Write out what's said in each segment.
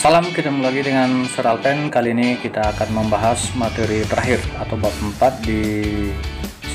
Salam, ketemu lagi dengan Sir Alpen. Kali ini kita akan membahas materi terakhir atau bab 4 di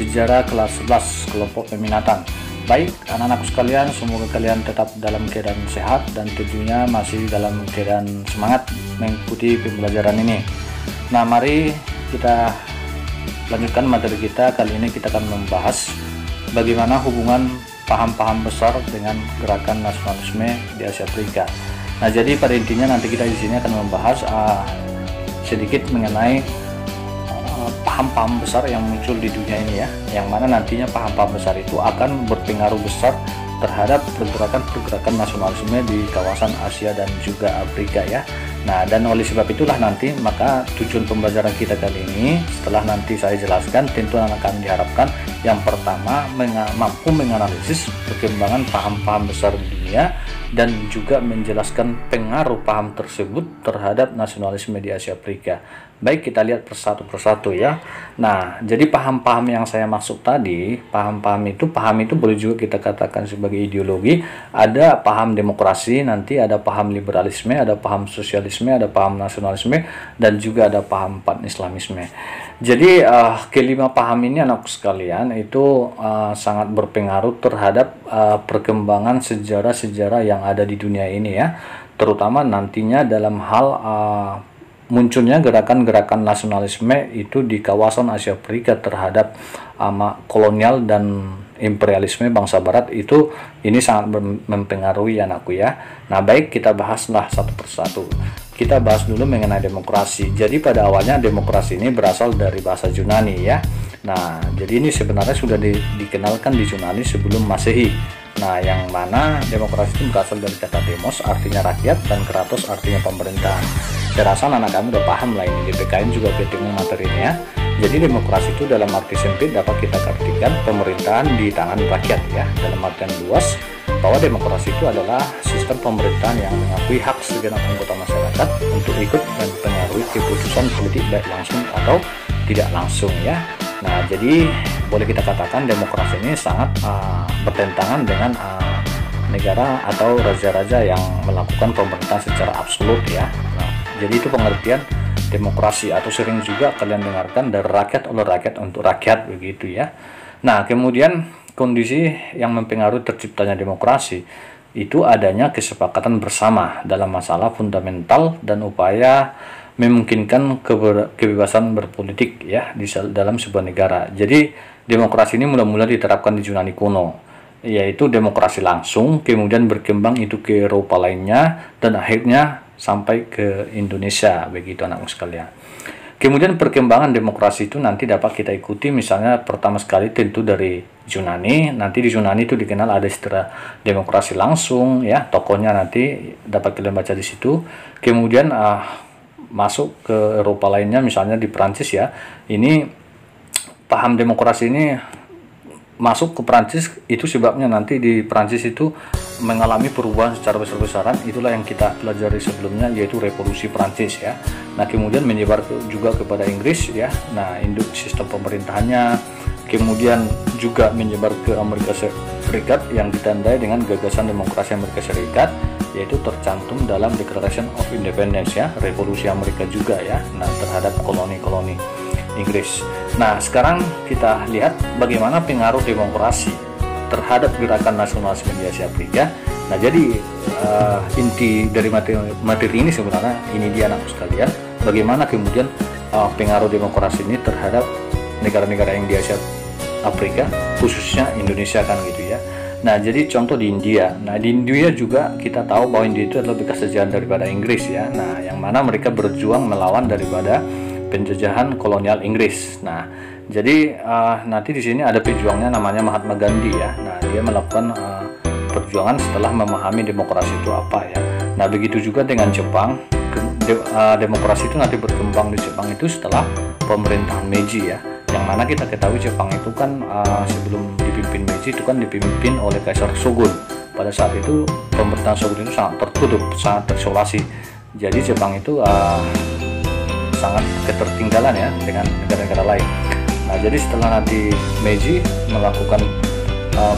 sejarah kelas 11 kelompok peminatan. Baik anak-anakku sekalian, semoga kalian tetap dalam keadaan sehat dan tentunya masih dalam keadaan semangat mengikuti pembelajaran ini. Nah, mari kita lanjutkan materi kita. Kali ini kita akan membahas bagaimana hubungan paham-paham besar dengan gerakan nasionalisme di Asia Afrika. Nah, jadi pada intinya nanti kita di sini akan membahas sedikit mengenai paham-paham besar yang muncul di dunia ini ya, yang mana nantinya paham-paham besar itu akan berpengaruh besar terhadap pergerakan nasionalisme di kawasan Asia dan juga Afrika ya. Nah, dan oleh sebab itulah nanti maka tujuan pembelajaran kita kali ini setelah nanti saya jelaskan, tentu akan diharapkan yang pertama mampu menganalisis perkembangan paham-paham besar di dunia dan juga menjelaskan pengaruh paham tersebut terhadap nasionalisme di Asia Afrika. Baik, kita lihat persatu ya. Nah, jadi paham-paham yang saya maksud tadi, paham itu boleh juga kita katakan sebagai ideologi. Ada paham demokrasi, nanti ada paham liberalisme, ada paham sosialisme, ada paham nasionalisme, dan juga ada paham pan-islamisme. Jadi kelima paham ini anak sekalian itu sangat berpengaruh terhadap perkembangan sejarah-sejarah yang ada di dunia ini ya, terutama nantinya dalam hal munculnya gerakan-gerakan nasionalisme itu di kawasan Asia Afrika terhadap kolonial dan imperialisme bangsa barat itu, ini sangat mempengaruhi anakku ya. Nah, baik, kita bahaslah satu persatu. Kita bahas dulu mengenai demokrasi. Jadi pada awalnya demokrasi ini berasal dari bahasa Yunani ya. Nah, jadi ini sebenarnya sudah dikenalkan di Yunani sebelum Masehi. Nah, yang mana demokrasi itu berasal dari kata demos artinya rakyat dan kratos artinya pemerintahan. Saya rasa anak kami udah paham lah ini, di PKN juga ketemu materinya ya. Jadi demokrasi itu dalam arti sempit dapat kita artikan pemerintahan di tangan rakyat ya. Dalam artian luas bahwa demokrasi itu adalah sistem pemerintahan yang mengakui hak segenap anggota masyarakat untuk ikut dan mempengaruhi keputusan politik baik langsung atau tidak langsung ya. Nah, jadi boleh kita katakan demokrasi ini sangat bertentangan dengan negara atau raja-raja yang melakukan pemerintahan secara absolut ya. Nah, jadi itu pengertian demokrasi, atau sering juga kalian dengarkan dari rakyat oleh rakyat untuk rakyat begitu ya. Nah, kemudian kondisi yang mempengaruhi terciptanya demokrasi itu adanya kesepakatan bersama dalam masalah fundamental dan upaya memungkinkan kebebasan berpolitik ya di dalam sebuah negara. Jadi demokrasi ini mula-mula diterapkan di Yunani kuno, yaitu demokrasi langsung, kemudian berkembang itu ke Eropa lainnya dan akhirnya sampai ke Indonesia begitu anakku sekalian. Kemudian perkembangan demokrasi itu nanti dapat kita ikuti, misalnya pertama sekali tentu dari Yunani. Nanti di Yunani itu dikenal ada istilah demokrasi langsung ya, tokohnya nanti dapat kalian baca di situ. Kemudian masuk ke Eropa lainnya, misalnya di Prancis ya. Ini paham demokrasi ini masuk ke Prancis, itu sebabnya nanti di Prancis itu mengalami perubahan secara besar-besaran. Itulah yang kita pelajari sebelumnya, yaitu revolusi Prancis ya. Nah, kemudian menyebar juga kepada Inggris ya. Nah, induk sistem pemerintahannya, kemudian juga menyebar ke Amerika Serikat yang ditandai dengan gagasan demokrasi Amerika Serikat, yaitu tercantum dalam Declaration of Independence ya, revolusi Amerika juga ya. Nah, terhadap koloni-koloni Inggris. Nah, sekarang kita lihat bagaimana pengaruh demokrasi terhadap gerakan nasionalisme di Asia Afrika. Nah, jadi inti dari materi ini sebenarnya ini dia anak sekalian, bagaimana kemudian pengaruh demokrasi ini terhadap negara-negara yang di Asia Afrika, khususnya Indonesia kan gitu ya. Nah, jadi contoh di India. Nah, di India juga kita tahu bahwa India itu adalah bekas jajahan daripada Inggris ya. Nah, yang mana mereka berjuang melawan daripada penjajahan kolonial Inggris. Nah, jadi nanti di sini ada pejuangnya namanya Mahatma Gandhi ya. Nah, dia melakukan perjuangan setelah memahami demokrasi itu apa ya. Nah, begitu juga dengan Jepang. Demokrasi itu nanti berkembang di Jepang itu setelah pemerintahan Meiji ya. Yang mana kita ketahui Jepang itu kan sebelum dipimpin Meiji itu kan dipimpin oleh Kaisar Shogun. Pada saat itu pemerintahan Shogun itu sangat tertutup, sangat terisolasi. Jadi Jepang itu sangat ketertinggalan ya dengan negara-negara lain. Nah, jadi setelah nanti Meiji melakukan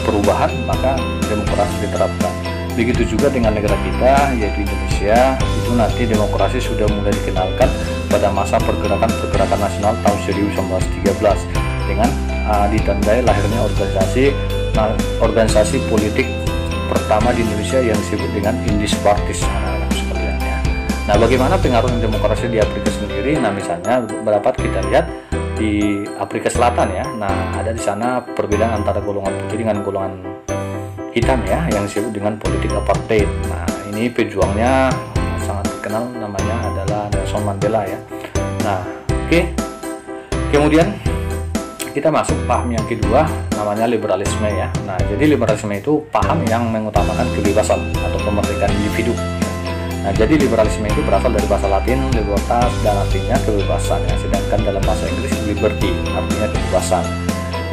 perubahan, maka demokrasi diterapkan. Begitu juga dengan negara kita yaitu Indonesia, itu nanti demokrasi sudah mulai dikenalkan pada masa pergerakan nasional tahun 1913 dengan ditandai lahirnya organisasi politik pertama di Indonesia yang disebut dengan Indis Partis, anak-anak sekalian ya. Nah, bagaimana pengaruh demokrasi di Afrika sendiri? Nah, misalnya berapa kita lihat di Afrika Selatan ya. Nah, ada di sana perbedaan antara golongan putih dengan golongan hitam ya, yang disebut dengan politik apartheid. Nah, ini pejuangnya sangat terkenal, namanya adalah Nelson Mandela ya. Nah, oke. Kemudian kita masuk paham yang kedua, namanya liberalisme ya. Nah, jadi liberalisme itu paham yang mengutamakan kebebasan atau kemerdekaan individu. Nah, jadi liberalisme itu berasal dari bahasa Latin libertas dan artinya kebebasan ya. Sedangkan dalam bahasa Inggris liberty artinya kebebasan.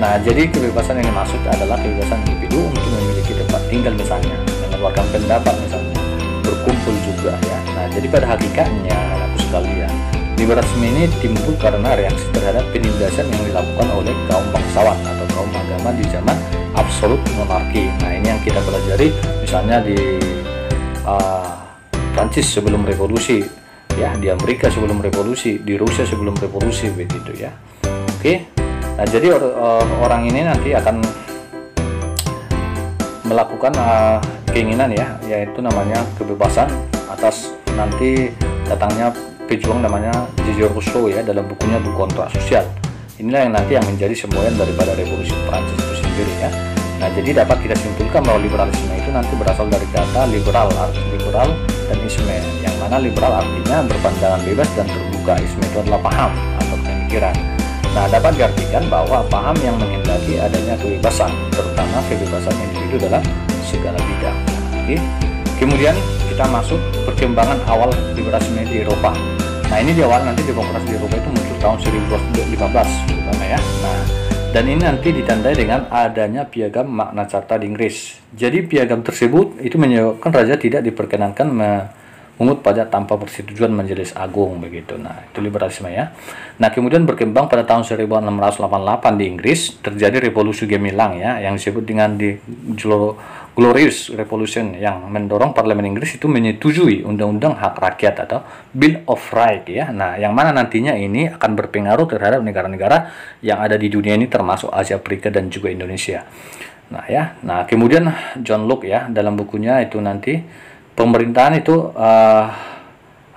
Nah, jadi kebebasan yang dimaksud adalah kebebasan individu untuk memiliki tempat tinggal misalnya, mengeluarkan pendapat misalnya, berkumpul juga ya. Nah, jadi pada hakikatnya anakku sekalian, liberalisme ini timbul karena reaksi terhadap penindasan yang dilakukan oleh kaum bangsawan atau kaum agama di zaman absolut monarki. Nah, ini yang kita pelajari misalnya di Prancis sebelum revolusi ya, di Amerika sebelum revolusi, di Rusia sebelum revolusi begitu ya. Oke. Nah, jadi orang ini nanti akan melakukan keinginan ya, yaitu namanya kebebasan atas nanti datangnya pejuang namanya Jean Rousseau ya dalam bukunya Du Contrat Social. Inilah yang nanti yang menjadi semboyan daripada revolusi Prancis itu sendiri ya. Nah, jadi dapat kita simpulkan bahwa liberalisme itu nanti berasal dari kata liberal, arti liberal dan isme, yang mana liberal artinya berpandangan bebas dan terbuka, isme itu adalah paham atau pemikiran. Nah, dapat diartikan bahwa paham yang menghendaki adanya kebebasan, terutama kebebasan individu dalam segala bidang. Oke. Kemudian kita masuk perkembangan awal liberalisme di Eropa. Nah, ini di awal nanti demokrasi di Eropa itu muncul tahun 1215 terutama ya. Nah, dan ini nanti ditandai dengan adanya piagam Magna Carta di Inggris. Jadi piagam tersebut itu menyebabkan raja tidak diperkenankan memungut pajak tanpa persetujuan Majelis Agung begitu. Nah, itu liberalisme ya. Nah, kemudian berkembang pada tahun 1688 di Inggris terjadi revolusi gemilang ya, yang disebut dengan di Glorious Revolution, yang mendorong parlemen Inggris itu menyetujui undang-undang hak rakyat atau Bill of Rights ya. Nah, yang mana nantinya ini akan berpengaruh terhadap negara-negara yang ada di dunia ini termasuk Asia, Afrika dan juga Indonesia. Nah, ya. Nah, kemudian John Locke ya dalam bukunya itu nanti pemerintahan itu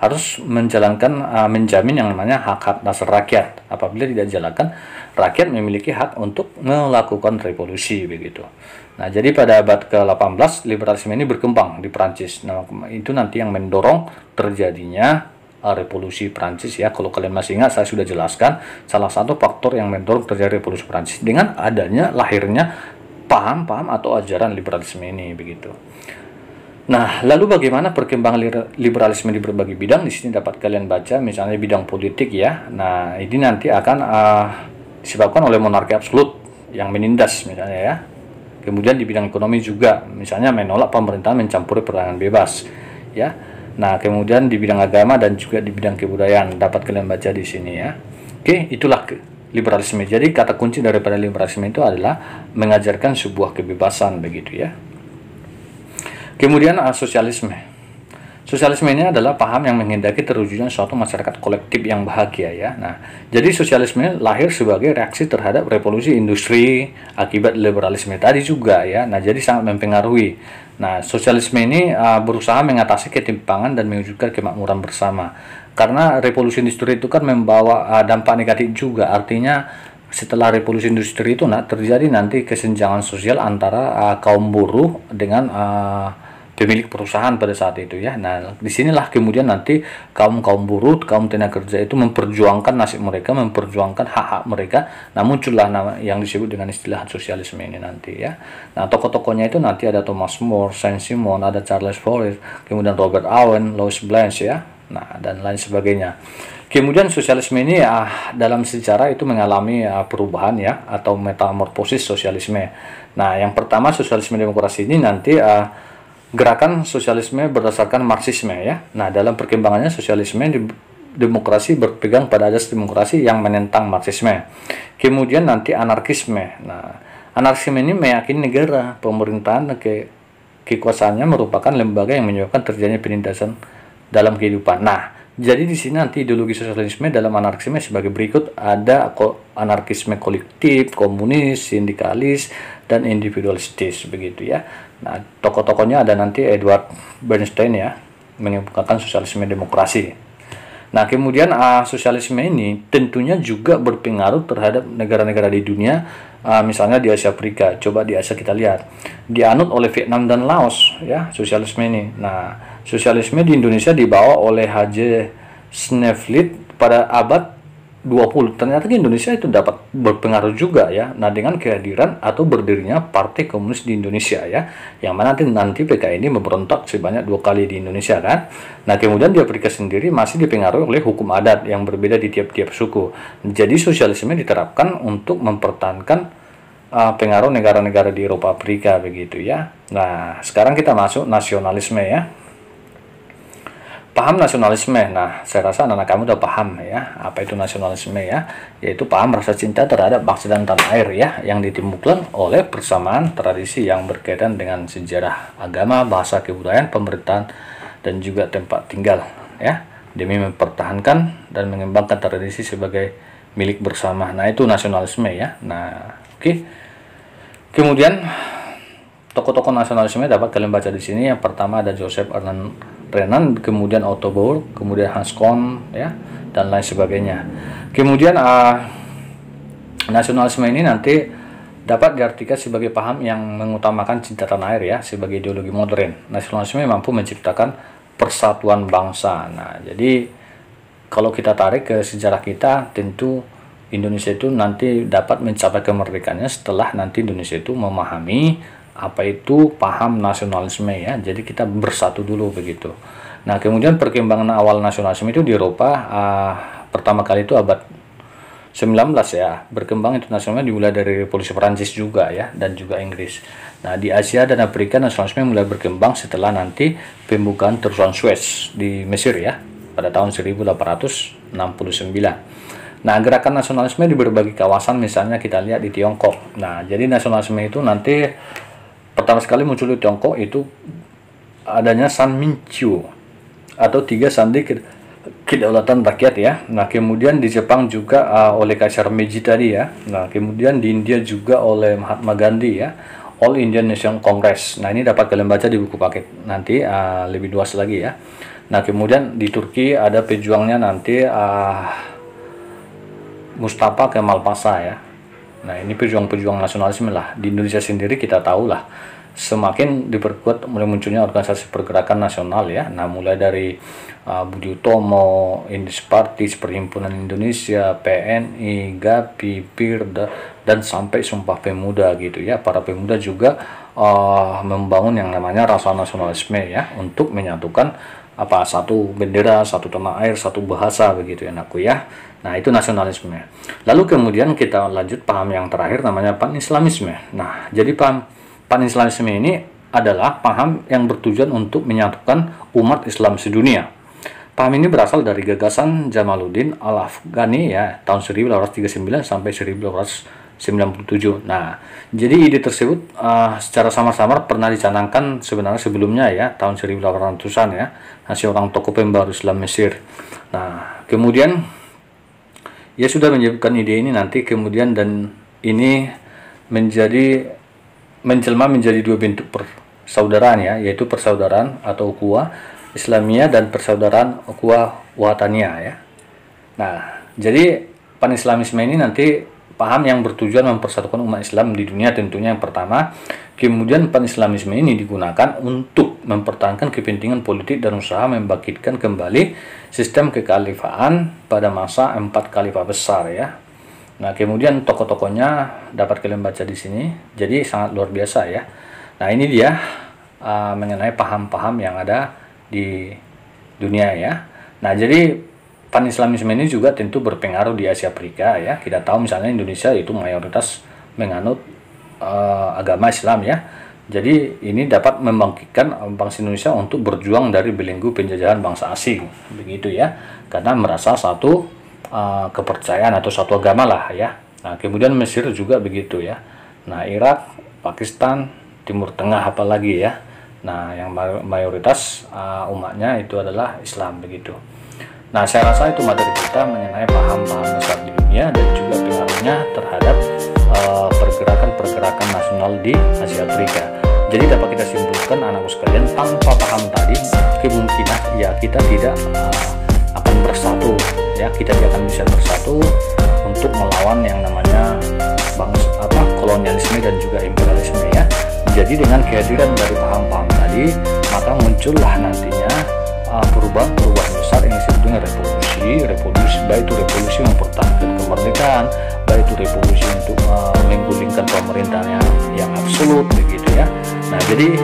harus menjamin yang namanya hak-hak dasar rakyat. Apabila tidak dijalankan, rakyat memiliki hak untuk melakukan revolusi begitu. Nah, jadi pada abad ke-18 liberalisme ini berkembang di Prancis. Nah, itu nanti yang mendorong terjadinya revolusi Prancis ya. Kalau kalian masih ingat, saya sudah jelaskan salah satu faktor yang mendorong terjadi revolusi Prancis dengan adanya lahirnya paham-paham atau ajaran liberalisme ini begitu. Nah, lalu bagaimana perkembangan liberalisme di berbagai bidang? Di sini dapat kalian baca, misalnya bidang politik ya. Nah, ini nanti akan disebabkan oleh monarki absolut yang menindas misalnya ya. Kemudian di bidang ekonomi juga, misalnya menolak pemerintahan mencampuri perdagangan bebas ya. Nah, kemudian di bidang agama dan juga di bidang kebudayaan dapat kalian baca di sini ya. Oke, itulah liberalisme. Jadi kata kunci daripada liberalisme itu adalah mengajarkan sebuah kebebasan begitu ya. Kemudian sosialisme. Sosialisme ini adalah paham yang menghendaki terwujudnya suatu masyarakat kolektif yang bahagia ya. Nah, jadi sosialisme lahir sebagai reaksi terhadap revolusi industri akibat liberalisme tadi juga ya. Nah, jadi sangat mempengaruhi. Nah, sosialisme ini berusaha mengatasi ketimpangan dan mewujudkan kemakmuran bersama. Karena revolusi industri itu kan membawa dampak negatif juga. Artinya setelah revolusi industri itu terjadi nanti kesenjangan sosial antara kaum buruh dengan pemilik perusahaan pada saat itu ya. Nah, disinilah kemudian nanti kaum buruh, kaum tenaga kerja itu memperjuangkan nasib mereka, memperjuangkan hak-hak mereka. Nah, muncullah nama yang disebut dengan istilah sosialisme ini nanti ya. Nah, tokoh-tokohnya itu nanti ada Thomas More, Saint-Simon, ada Charles Fourier, kemudian Robert Owen, Louis Blanche ya. Nah, dan lain sebagainya. Kemudian sosialisme ini dalam sejarah itu mengalami perubahan ya, atau metamorfosis sosialisme. Nah, yang pertama sosialisme demokrasi ini nanti gerakan sosialisme berdasarkan Marxisme ya. Nah, dalam perkembangannya sosialisme demokrasi berpegang pada asas demokrasi yang menentang Marxisme. Kemudian nanti anarkisme. Nah, anarkisme ini meyakini negara, pemerintahan kekuasaannya merupakan lembaga yang menyebabkan terjadinya penindasan dalam kehidupan. Nah, jadi di sini nanti ideologi sosialisme dalam anarkisme sebagai berikut, ada anarkisme kolektif, komunis, sindikalis, dan individualistis begitu ya. Nah, tokoh-tokohnya ada nanti Edward Bernstein ya, mengemukakan sosialisme demokrasi. Nah, kemudian sosialisme ini tentunya juga berpengaruh terhadap negara-negara di dunia, misalnya di Asia Afrika. Coba di Asia kita lihat, dianut oleh Vietnam dan Laos ya sosialisme ini. Nah, sosialisme di Indonesia dibawa oleh H.J. Sneflit pada abad 20. Ternyata di Indonesia itu dapat berpengaruh juga ya. Nah, dengan kehadiran atau berdirinya Partai Komunis di Indonesia ya, yang mana nanti PKI ini memberontak sebanyak 2 kali di Indonesia kan. Nah, kemudian di Afrika sendiri masih dipengaruhi oleh hukum adat yang berbeda di tiap-tiap suku. Jadi sosialisme diterapkan untuk mempertahankan pengaruh negara-negara di Eropa Afrika begitu ya. Nah, sekarang kita masuk nasionalisme ya. Paham nasionalisme. Nah, saya rasa anak-anak kamu udah paham ya apa itu nasionalisme ya, yaitu paham rasa cinta terhadap bangsa dan tanah air ya, yang ditimbulkan oleh persamaan tradisi yang berkaitan dengan sejarah, agama, bahasa, kebudayaan, pemerintahan, dan juga tempat tinggal ya, demi mempertahankan dan mengembangkan tradisi sebagai milik bersama. Nah, itu nasionalisme ya. Nah, oke. Kemudian tokoh-tokoh nasionalisme dapat kalian baca di sini. Yang pertama ada Joseph Renan, kemudian Otto Bauer, kemudian Hans Kohn ya, dan lain sebagainya. Kemudian nasionalisme ini nanti dapat diartikan sebagai paham yang mengutamakan cinta tanah air ya sebagai ideologi modern. Nasionalisme mampu menciptakan persatuan bangsa. Nah, jadi kalau kita tarik ke sejarah kita, tentu Indonesia itu nanti dapat mencapai kemerdekaannya setelah nanti Indonesia itu memahami apa itu paham nasionalisme ya. Jadi kita bersatu dulu begitu. Nah, kemudian perkembangan awal nasionalisme itu di Eropa pertama kali itu abad 19 ya. Berkembang itu nasionalisme dimulai dari Revolusi Prancis juga ya, dan juga Inggris. Nah, di Asia dan Afrika nasionalisme mulai berkembang setelah nanti pembukaan Terowongan Suez di Mesir ya pada tahun 1869. Nah, gerakan nasionalisme di berbagai kawasan, misalnya kita lihat di Tiongkok. Nah, jadi nasionalisme itu nanti pertama sekali muncul di Tiongkok itu adanya Sanminchu atau 3 sandi kedaulatan rakyat ya. Nah, kemudian di Jepang juga oleh Kaisar Meiji tadi ya. Nah, kemudian di India juga oleh Mahatma Gandhi ya, All Indian National Congress. Nah, ini dapat kalian baca di buku paket nanti lebih luas lagi ya. Nah, kemudian di Turki ada pejuangnya nanti Mustafa Kemal Pasha ya. Nah, ini pejuang-pejuang nasionalisme lah. Di Indonesia sendiri kita tahu lah, semakin diperkuat mulai munculnya organisasi pergerakan nasional ya. Nah, mulai dari Budi Utomo, Indis Party, Perhimpunan Indonesia, PNI, GAPI, PIR, dan sampai Sumpah Pemuda gitu ya. Para pemuda juga membangun yang namanya rasa nasionalisme ya, untuk menyatukan satu bendera, satu tanah air, satu bahasa begitu ya anakku ya. Nah, itu nasionalisme. Lalu kemudian kita lanjut paham yang terakhir namanya pan-islamisme. Nah, jadi paham pan-islamisme ini adalah paham yang bertujuan untuk menyatukan umat Islam sedunia. Paham ini berasal dari gagasan Jamaluddin Al-Afghani ya, tahun 1839 sampai 1897. Nah, jadi ide tersebut secara samar-samar pernah dicanangkan sebenarnya sebelumnya ya, tahun 1800-an ya, seorang tokoh pembaru Islam Mesir. Nah, kemudian ia sudah menyebutkan ide ini nanti kemudian, dan ini menjelma menjadi 2 bentuk persaudaraan ya, yaitu persaudaraan atau ukhuwah Islamiyah dan persaudaraan ukhuwah Wataniyah ya. Nah, jadi pan-islamisme ini nanti paham yang bertujuan mempersatukan umat Islam di dunia tentunya yang pertama. Kemudian pan-islamisme ini digunakan untuk mempertahankan kepentingan politik dan usaha membangkitkan kembali sistem kekhalifahan pada masa 4 khalifah besar ya. Nah, kemudian tokoh-tokohnya dapat kalian baca di sini. Jadi sangat luar biasa ya. Nah, ini dia mengenai paham-paham yang ada di dunia ya. Nah, jadi pan-islamisme ini juga tentu berpengaruh di Asia Afrika ya. Kita tahu misalnya Indonesia itu mayoritas menganut agama Islam ya. Jadi ini dapat membangkitkan bangsa Indonesia untuk berjuang dari belenggu penjajahan bangsa asing begitu ya, karena merasa satu kepercayaan atau satu agama lah ya. Nah, kemudian Mesir juga begitu ya. Nah, Irak, Pakistan, Timur Tengah apalagi ya. Nah, yang mayoritas umatnya itu adalah Islam begitu. Nah, saya rasa itu materi kita mengenai paham-paham besar di dunia dan juga pengaruhnya terhadap pergerakan-pergerakan nasional di Asia Afrika. Jadi dapat kita simpulkan anakku sekalian, tanpa paham tadi kemungkinan ya kita tidak akan bersatu, ya kita tidak akan bisa bersatu untuk melawan yang namanya kolonialisme dan juga imperialisme ya. Jadi dengan kehadiran dari paham-paham tadi, maka muncullah nantinya perubahan-perubahan besar yang disebut dengan revolusi, baik itu revolusi mempertahankan kemerdekaan, baik itu revolusi untuk menggulingkan pemerintahan yang absolut begitu ya. Nah, jadi